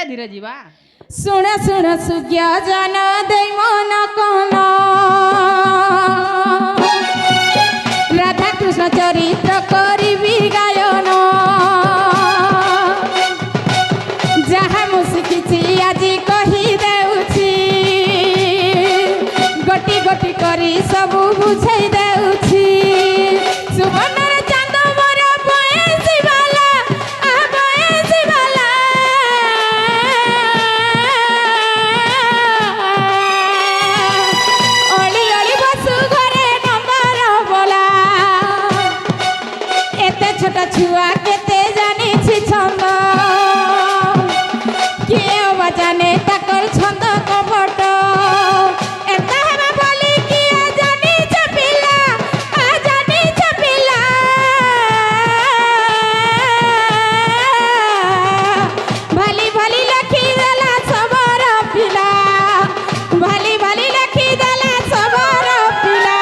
धीरे धीरे जीवा सुन सुन सुज्ञा जन दे मन कन राधा कृष्ण चरित्र करी गायन जहाँ मु शिखी आज कही देउछि गोटी गोटी करी सब बुझाई देउछि सुमन छुआ केते जानी छी छंद किए बजाने ताकर छंद कपट एता हेबा बोली किए जानी छपिला आ जानी छपिला भली भली लखी देला सबर पिला भली भली लखी देला सबर पिला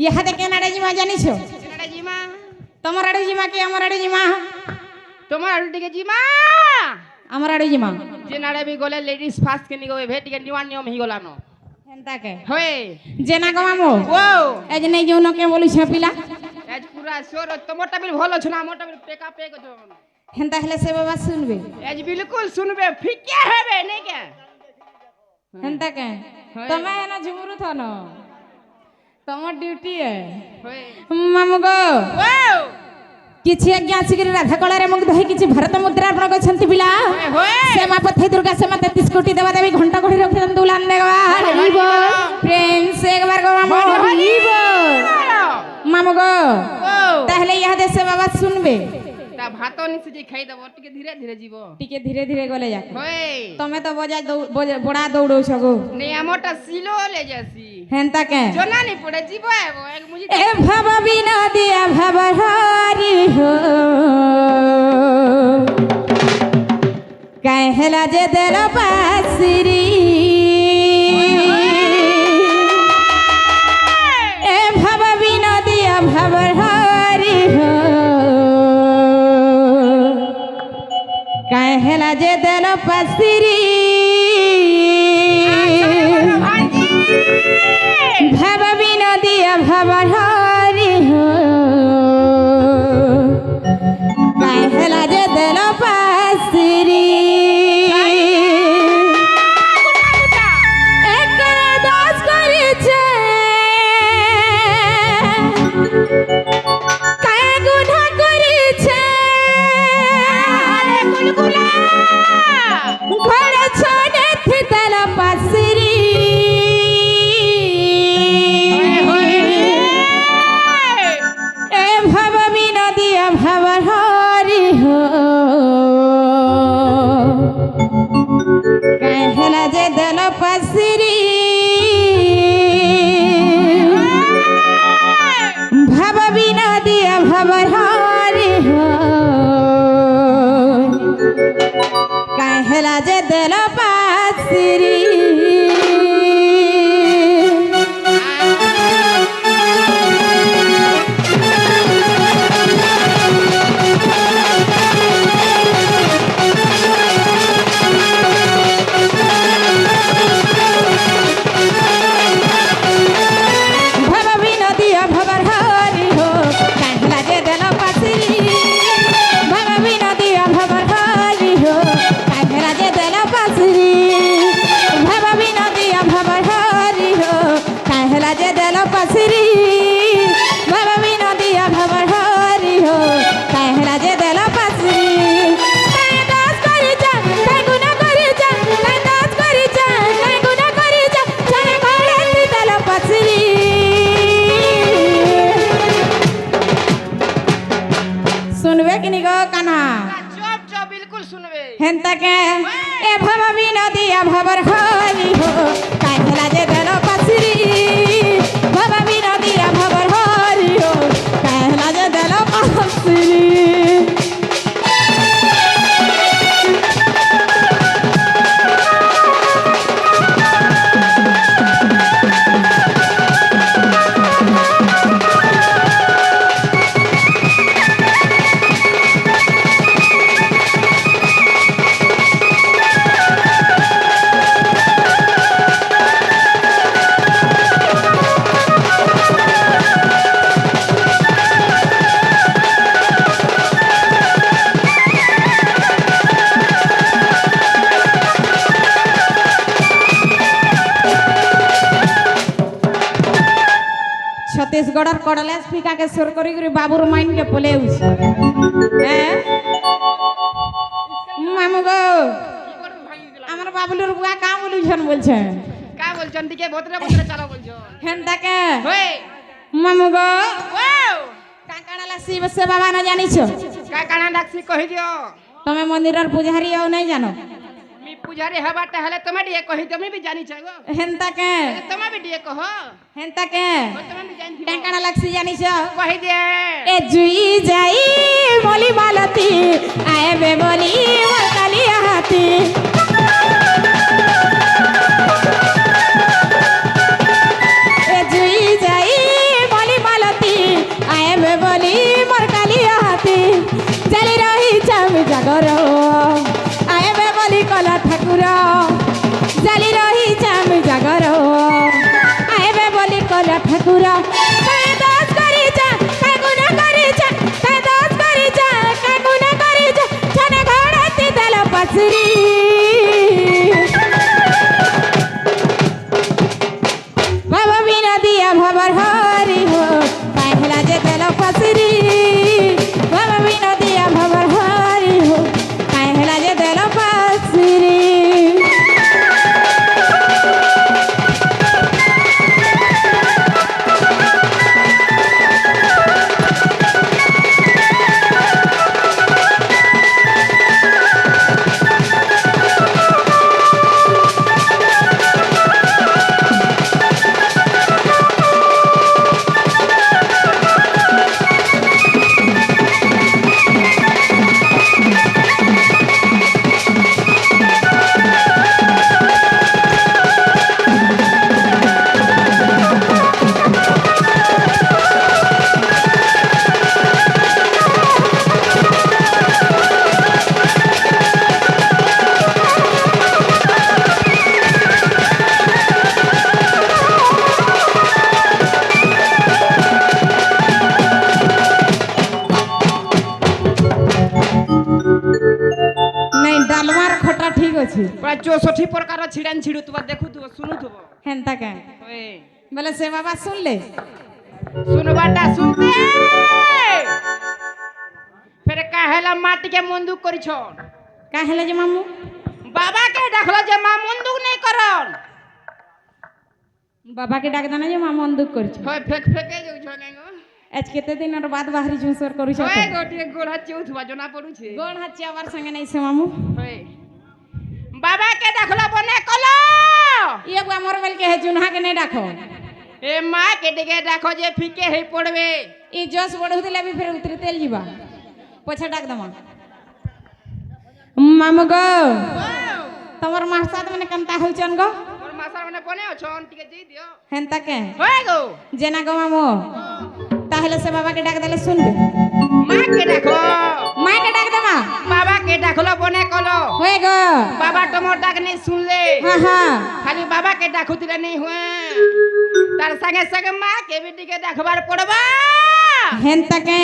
इहादे केनाडे जिमा जानी छो केनाडे जीमा तमर आडे जिमा कि हमर आडे जिमा तमर आडे टिके जीमा हमर आडे जिमा जेनाडे भी गोले लेडीज फास्ट के निगो भे टिके निवान नियम ही गोलानो हेंता के होय जेना गमामो ओ एज नै जोनो के बोलु छपिला एज पूरा सोर तमोटा बिल भलो छना मोटा बिल पेका पेक छ हेंता हले से बाबा सुनबे एज बिल्कुल सुनबे फिके हेबे नै के हेंता के तमे एना झुमुरु थनो तमर ड्यूटी है मामू गो किछि आज्ञा सिगरी राधा कलारे मुग्ध है किछि भारत मुद्रा आपण गछंती पिला से मा पथै दुर्गा से मा 33 कोटी देवा देवी घंटा कोठी रखन दुलान देवा हरिबो प्रेम से एक बार गो मामू हरिबो मामू गो ताहले यहा दे से बाबा सुनबे ता भातो निसे जे खाई दबो टिके धीरे धीरे जीवो टिके धीरे धीरे गले जा होय तमे तो बड़ा दौड़ो छगो नै हमटा सिलो ले जासी हेंता के जोना नहीं पड़े जीवो एगो एक मुजी ए भव बिना दिया भव हारी हो कहला जे दिल पासरी ए भव बिना दिया भव हारी हो कहला जे दिल पासरी भव बिना दिया भव हारी हो कहला जे दिल पासरी एकरे दास करी छे काय गुनाह करी छे अरे गुलगुला घर छ শুনবে কিনি গো কানা চপ চপ বিলকুল শুনবে হেনতাকে এ ভাবি নদিয়া ভাবর হলি হো কাহেলা যে দেল পাসরি ভাবি নদিয়া ভাবর হলি হো কাহেলা যে দেল পাসরি ছত্তিশগড়ের কড়লে স্পিকাকে সুর করি করি বাবুর মাইন্ডকে পলেউছে হ্যাঁ মামু গো কি করবে ভাঙি দিলাম আমার বাবুলুর বুয়া কা বলুছেন বলছে কা বলছেন দিকে ভদ্রে ভদ্রে চালা বলছো হেনটাকে হই মামু গো ওয়াও কাকাড়া লাসি বসে বাবা না জানিছ কা কানা ডাকছি কহি দিও তুমি মন্দিরের পূজারি আও নাই জানো মি পূজারি হবাটা হলে তুমি দিয়ে কহি তুমি বি জানিছ গো হেনটাকে তুমি বি দিয়ে কহ হেনটাকে তুমি বি জানি কাকাড়া লাসি জানিছ কহি দে এ জুই যাই বলি মালতি আইবে বলি মোর কালিয়া হাতি এ জুই যাই বলি মালতি আইবে বলি মোর কালিয়া হাতি জালি রহি চামি জাগর আইবে বলি কলা ঠাকুর জালি রহি চামি জাগর আইবে বলি কলা ঠাকুর কায় দাস করি যা কায় গুনা করি যা কায় দাস করি যা কায় গুনা করি যা ছনে ঘড়াতি দেল পাসরি বাবা বিনা দিয়া ভাবার হরি হো কাহেলা যে দেল পাসরি বাবা বিনা দিয়া ভাবার হরি হো কাহেলা যে দেল পাসরি নাই ডালমার খটা ঠিক আছে পুরা 64 প্রকার ছিড়ান ছিড়ু তুবা দেখু তুবা শুনু তুবা হেনতা কে ওই বলে সে বাবা শুনলে শুনবাটা শুনতে ফেরে কাহেলা মাটিকে মন্দুক করিছ কাহেলা যে মামু বাবাকে ডাকলো যে মা মন্দুক নেই করন বাবাকে ডাক দানা যে মা মন দুঃখ করছে হয় ফেক ফেকে যাউছ নাই গো আজ কেতে দিনর বাদ বাহারি ঝুসর করুছ হয় গোটিয়ে গোল হাত চেউথবা জনা পড়ুছে গোল হাত আবার সঙ্গে নাই সে মামু হয় বাবাকে ডাকলো বনে কলো ইয়ে আমার বেলকে হে জুনহা কে নাই ডাকো এ মা কে ডেকে ডাকো যে ফিকে হই পড়বে ই জস বড় হতে লাগি ফের উতরে তেল ଯିବା পছা ডাক দমা মামু গো তোমার মাসাদ মানে কেনতা হইছন গো মোর মাসার মানে বনে অছন টিকে যেই দিও হেনতা কে হয় গো জেনা গো মামু তাহলে সে বাবাকে ডাক দিলে শুনবে মাকে ডাকো মাকে ডাক দমা বাবাকে ডাকলো বনে কলো হয়ে গো বাবা তোমার ডাক নেই শুনলে হ্যাঁ হ্যাঁ খালি বাবাকে ডাকুতিলে নেই হুয়ে তার সঙ্গে সঙ্গে মাকে বেটিকে ডাকবার পড়বা হেনতা কে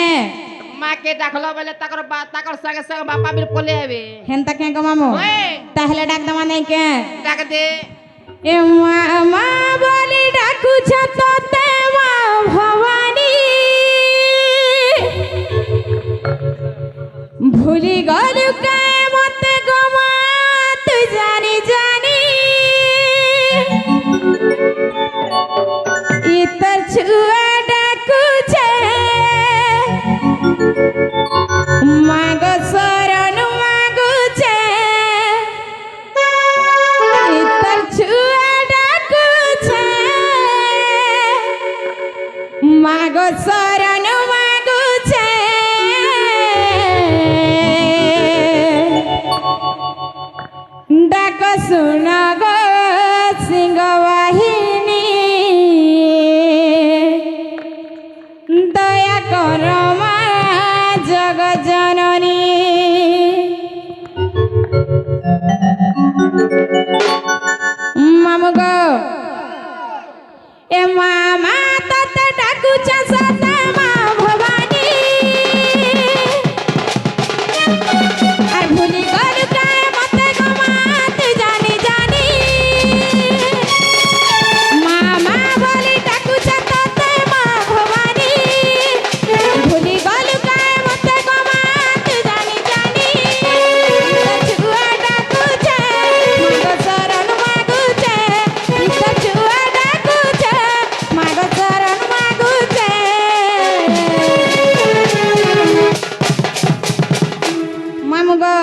মাকে ডাকলো বলে তাকর তাকর সঙ্গে সঙ্গে বাপা বিল পলে আবে হেনতা কে গো মামু ওই তাহলে ডাক দমা নাই কে ডাক দে এ মা মা বলি ডাকুছ তোতে মা ভবানী ভুলি গলু কে মতে গো মা তুই জানি জানি ইতর ছুয়া ডাকুছে শুন গো সিংহ বাহিনী দয়া কর মা জগজননী মামু গো এ মামা ততে ডাকুছ সতে মা ভবানী আর ভুলি গলু কায় মতে গো মা তুই জানি জানি মামা বলি ডাকুছ ততে মা ভবানী ভুলি গলু কায় মতে গো মা তুই জানি জানি ছুয়া ডাকুছে মাগো শরণ মাগুছে ছুয়া ডাকুছে মাগো শরণ মাগুছে মামু গো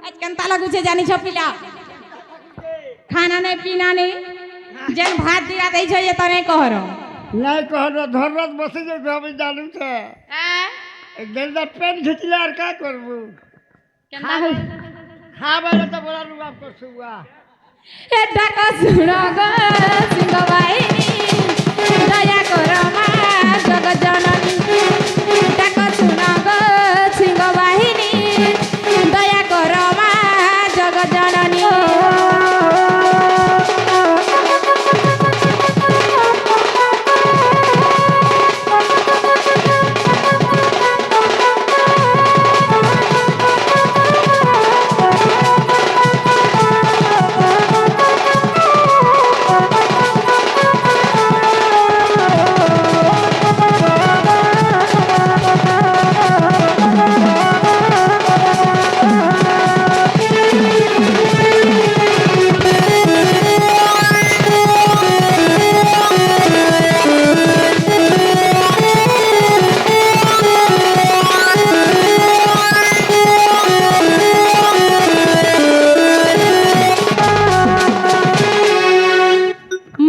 আজ কেনতা লাগুছে জানিছ পিলা খানা নাই পিনা নেই যেন ভাত দিয়া দেইছ যে তনে कहर नहीं कहना धरत बसे जो हम जानू छे एक दिन दा पेन खिचले और का करबू केनता खाबे तो बड़ा रुआ करसुआ এ ডাকা শুন গো সিংহ বাহিনী দয়া কর মা জগজননী ডাকা শুন গো সিংহ বাহিনী দয়া কর মা জগজননী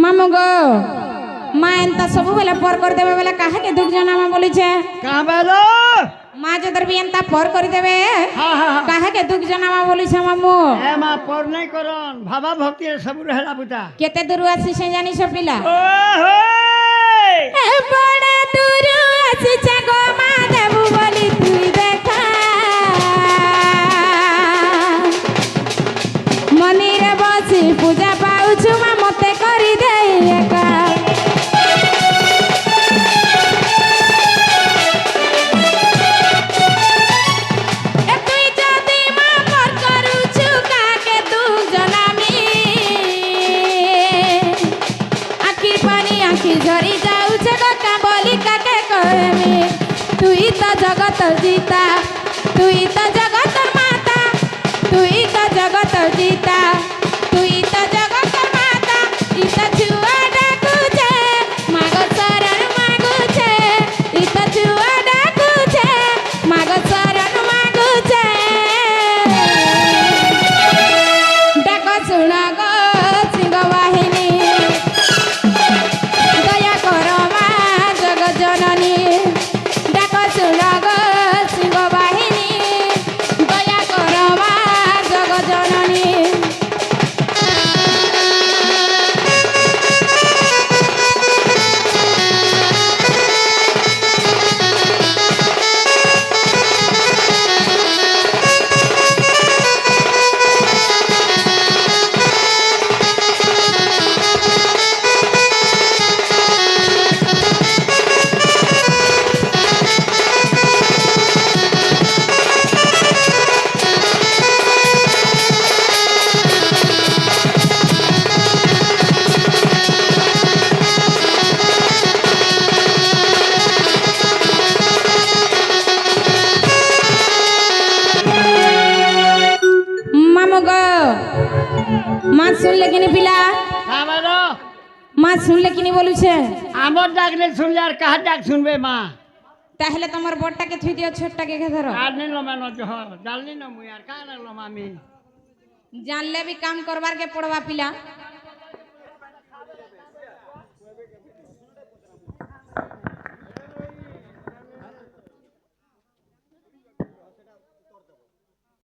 मामू गो माँ एंता सबू बेले पर कर देबे बेले काहे के दुख जना माँ बोली छे कहां बेलो माँ जदर भी एंता पर कर देबे हां हां काहे के दुख जना माँ बोली छे मामू ए मां पर नहीं करन भाबा भक्ति सब रहला बुता केते दूर आसी से जानी छ पिला ओ हो ए बड़ा दूर आसी छे गो माँ देबू बोली तुई देखा मनीर बसी पूजा पाउछु माँ मते करी दे एका ए तुई जदी माँ पर करूछु काके तू जनामी आखी पानी आखी झरी जाउछे गो का बोली काके कहमी तुई तो जगत जीता तुई तो जगत माता तुई तो जगत जीता तुई तो जगत माता ई तो छुआ डाकुछे मागो शरण मागुछे ई तो छुआ डाकुछे मागो शरण मागुछे डाक शुण गो सिंह वाहिनी दया कर मा जगजननी डाक शुण गो सिंह वाहिनी दया कर मा जगजननी मामू गो माँ सुन ले किनी पिला कहां बेलो माँ सुन ले किनी बोलू छे आमर डाक ने सुन यार कहां डाक सुनबे मां ताहले तमर बड़टा के थुई दियो छोटटा के धरो আর নি লো মানো जो जालनी न मु यार का लगलो मामी जानले भी काम करवार के पड़वा पिला